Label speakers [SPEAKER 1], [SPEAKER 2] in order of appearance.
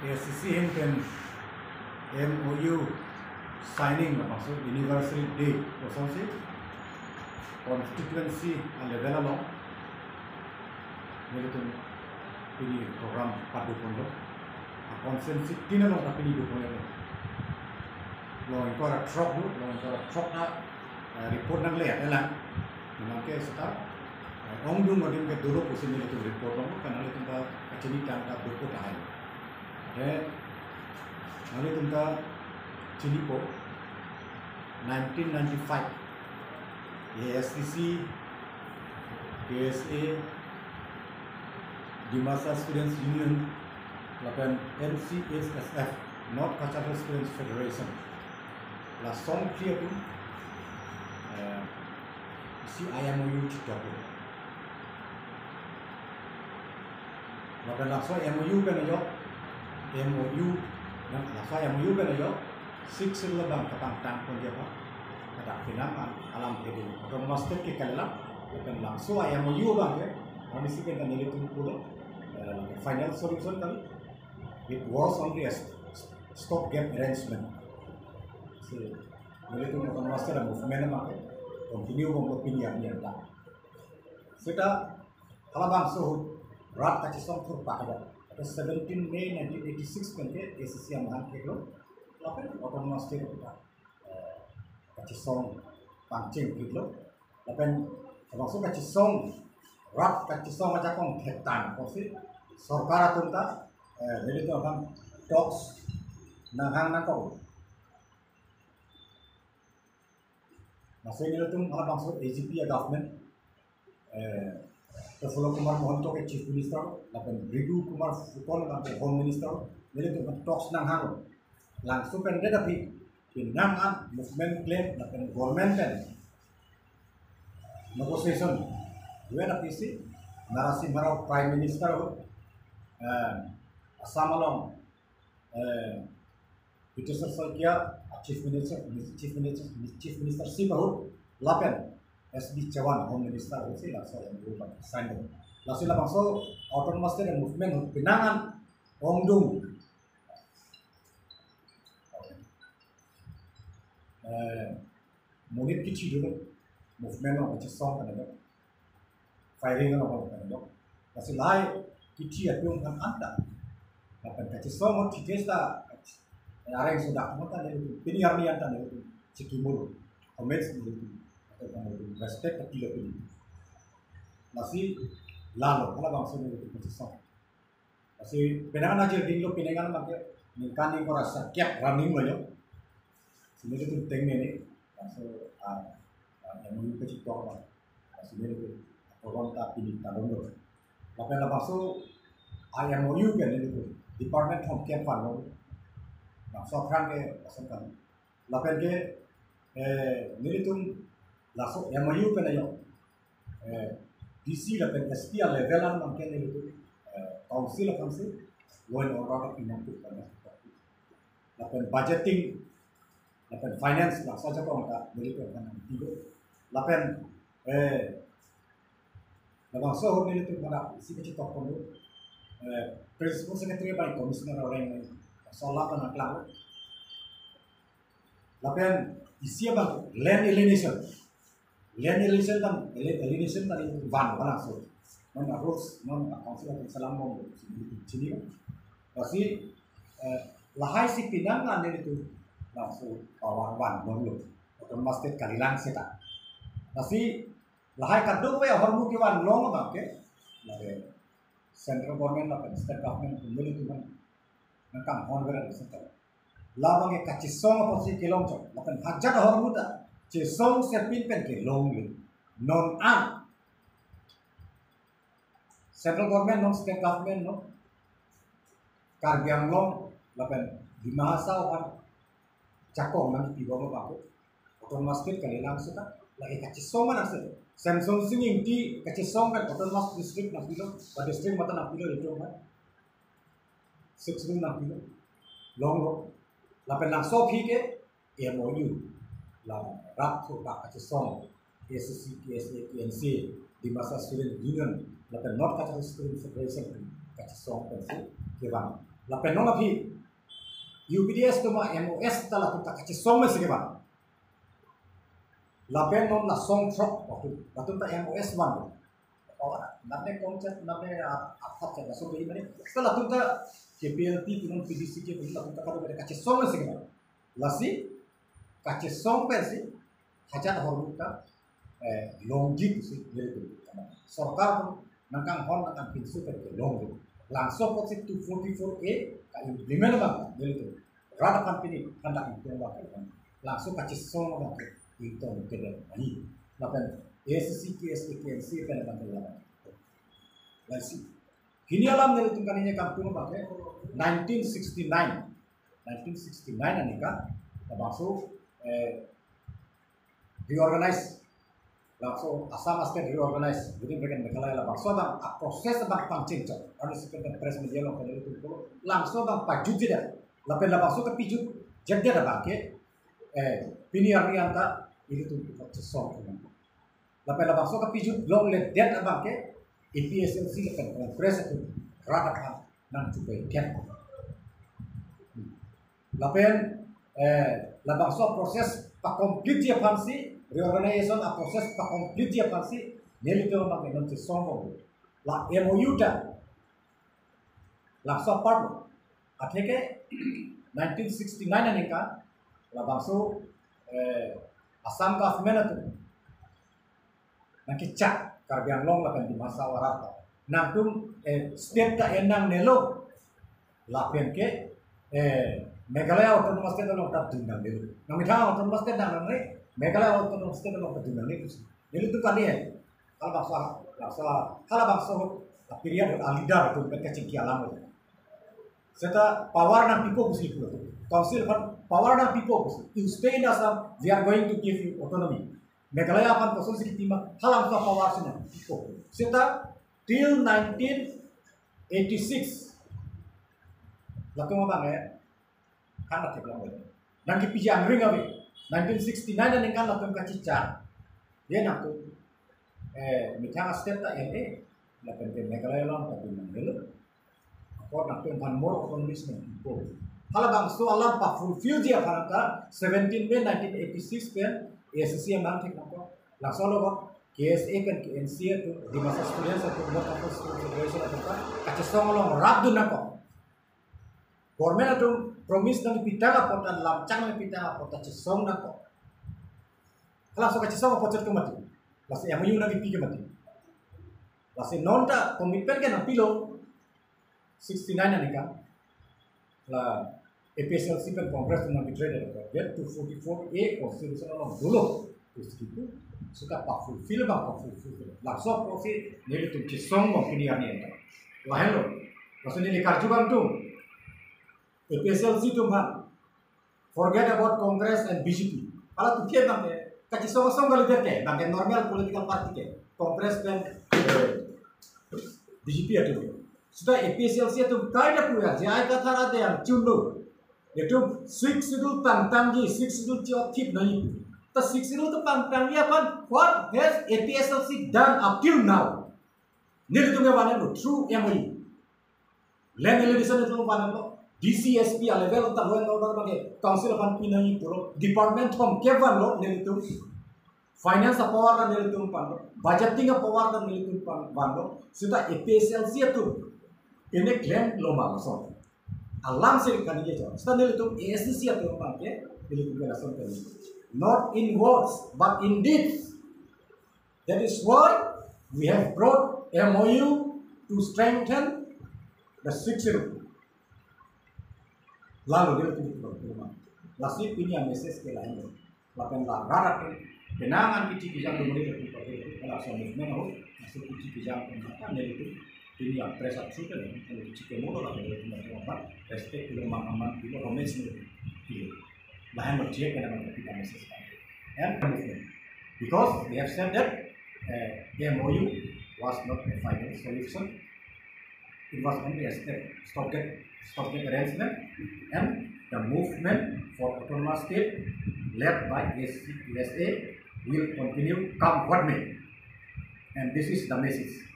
[SPEAKER 1] ACC kan MOU signing maksud Universal Day kosong sih constituency level along itu ini program padu pun konsensi tina long tapi ini dukung itu long itu ada truck na report nang lihat lah memang ke setar ongdung ngodin ke dulu pusing itu report long karena itu kita kecil tangkap dukung dah Nanti tentang Cilipo 1995 ASTC KSA Dimasa Students Union lapan NCSSF North Kacamata Students Federation la song clear tu si IMOU cipta tu lapan langsung MOU kan aja MOU dan saya MOU kan aja six lebang kapang tang pun dia ada finaman alam kedu atau master ke kala dan langsung MOU bang ya kami sih kan nilai tu pula final solution kali it was only a stop gap arrangement so nilai tu kan master movement mak continue opinion dia tak sudah kalau bang so rat kacau song ada 17 Mei 1986 kan ke ACC yang mengangkat lo, lapan otonomous state kita kacisong pancing gitu, lapan termasuk kacisong rat kacisong macam kong ketan, kosi sorkara tunta, jadi itu akan talks nahang nakau, maksudnya itu mana maksud AGP ya government, Profesor Kumar Mohanto ke Chief Minister, lapan Ridu Kumar Fukon lapan Home Minister, jadi tu talks nang hang, langsung kan dia tapi pinangan movement claim lapan government kan, negotiation, dua tapi si narasi marau Prime Minister, asam along, itu sesuatu Chief Minister si baru lapan SB Chawan Home Minister itu langsung yang berubah sign langsung langsung autonomous dan movement pinangan Ongdung munit kecil dulu movement orang macam song kan ada firing orang kan ada langsung lain kecil itu kan anda lapan kecil song orang kecil sta orang sudah kamu kan itu ini army anda itu cikimul comments itu respect kecil itu masih lalu kalau bangsa itu kecil masih penangan aja dinglo penangan macam mengkani kau rasa kiat running banyak sebenarnya itu tengnya ni masuk yang mungkin kecil orang sebenarnya itu orang tak pilih talon tu lapan masuk IMOU kan itu Department of Camp Fund masuk kan ke masuk kan lapan ke ni itu langsung MOU kan ayo DC lapan SP levelan mungkin itu council law and order pinatu kan lapan budgeting lapan finance lah saja kau tak beli tu kan tiga lapan lapan so ni itu mana si kecil top pun principal secretary by commissioner orang yang solat dan akhlak lapan isi apa land alienation kan alienation tadi van langsung non harus non council of salam sini pasti lahai si pinangan itu langsung kawan dulu otomatis kalilang seta pasti lahai kadung ya hormu kiwan long bang ke dari central government lah state government kembali itu kan nakam honor seta labang ke kacisong apa sih kilong cok lapan hajat hormu tak cisong sepin pen ke long non an central government non state government no karbiang long lapan di mahasa kan cakong nanti tiba mo aku otomatis kalilang suka lagi kacisong mana sih Samsung singing di kacisong kan otomatis district nak pilo pada district mata nak pilo itu kan 6 nak pilo long lo lapan langsung ke MOU la rak tu tak kacisong ACC KSA KNC di masa student union lapan North Kacamata Student Federation kacisong kan sih kebang lapen nong api UPDS tu ma MOS tala tu tak kacik song mesike ba lapen nong la song trok waktu ta MOS wan namne konsep namne apa cakap so begini mana setelah tu ta KPLT tu non PDC ke tu ta kalau pada kacik song mesike ba lasi kacik song persi hajar hormuta longgit sih gitu sarkar tu nangkang hon nangkang pinsu ke longgit langsung posisi 244A ka implement ba gitu rada company hendak itu ba langsung kacik song ba itu kede ani lapan ACC KSC kan ba lasi kini alam dari tungkaninya kampung ba 1969 ani ka masuk reorganize langsung Assam State reorganize jadi mereka Meghalaya langsung bang proses bang pancing cok ada sekitar press media lo kalau itu langsung bang pajut tidak lapen langsung ke pijut jadi ada bang ke piniar nianta itu tuh sesong lapen langsung ke pijut long let dead bang ke EPSLC kan press itu rata nang cukai kian lapen langsung proses pak complete dia fancy reorganization a proses pak complete dia fancy neli to bang non sesong la MOU ta langsung part atheke 1969 ani ka la bangso Assam government tu naki cak Karbi Anglong la kan di masa warata nangtum state ta enang nelo la penke Meghalaya Autonomous State lo tak tunggang dulu namitha Autonomous State nang ngai Meghalaya Autonomous State lo tak tunggang ni dulu tu kan dia kalau bangsa period alida itu mereka cengki alam itu serta power dan people kusi itu council power dan people kusi you stay in Assam we are going to give you autonomy Meghalaya akan posisi kita halang sa power sini people serta till 1986 lalu apa ya kan ada bilang itu nanti pijang ring abe 1969 dan kan lalu kacica dia nak tu mitang state tak LA lapan ke Meghalaya lang tapi mandel ako nak tu kan more autonomous ni people kalau bangsa alam pa fulfill dia karena 17 May 1986 pen ACC yang nanti kenapa langsung lo KSA kan KNC itu di masa student satu buat apa federation atau apa kacau lo rap tu nak government itu promise nang pitang apa dan lamcang nang pitang apa kacau nak kalau so kacau apa cakap mati lasi MOU nang ipike mati lasi nonta komitmen kan apilo 69 ani kan la EPSLC kan kongres nang bitrade dia 244A constitutional dulu terus itu suka pak fulfill langsung prosi nilai tu cisong mau kini ani itu lah hello langsung nilai karjukan tu EPSLC tu man forget about Congress and BJP kalau tu dia bang kacau song-song kali dia bang normal political party ke Congress dan BJP itu sudah EPSLC itu kaya punya jaya kata ada yang cundu itu six itu tanggi six itu tip naik the six itu tanggi apa what has EPSLC done up till now nil itu ngapain lo true MOU land elevation itu ngapain lo DCSP a level tak boleh orang pakai council akan pinai itu department from Kevin lo nil itu finance power kan nil itu pan budgeting power kan nil itu pan lo sudah EPSLC itu ini claim lo maksud alam sih kan dia jawab setelah itu ASC itu pan ke nil itu langsung kan not in words but in deeds that is why we have brought MOU to strengthen the six lalu dia itu berfirman lasi punya message ke lain lapan rara kenangan kecil kijang dulu dia itu kalau saya movement masih kecil kijang kan dari itu ini yang press up sudah kalau kecil kemulu lah dari itu macam respect dulu mangaman itu romance itu lain berjaya kenangan kita message and movement because they have said that MOU was not a final solution it was only a step stopgap arrangement and the movement for autonomous state led by USA will continue come what may and this is the message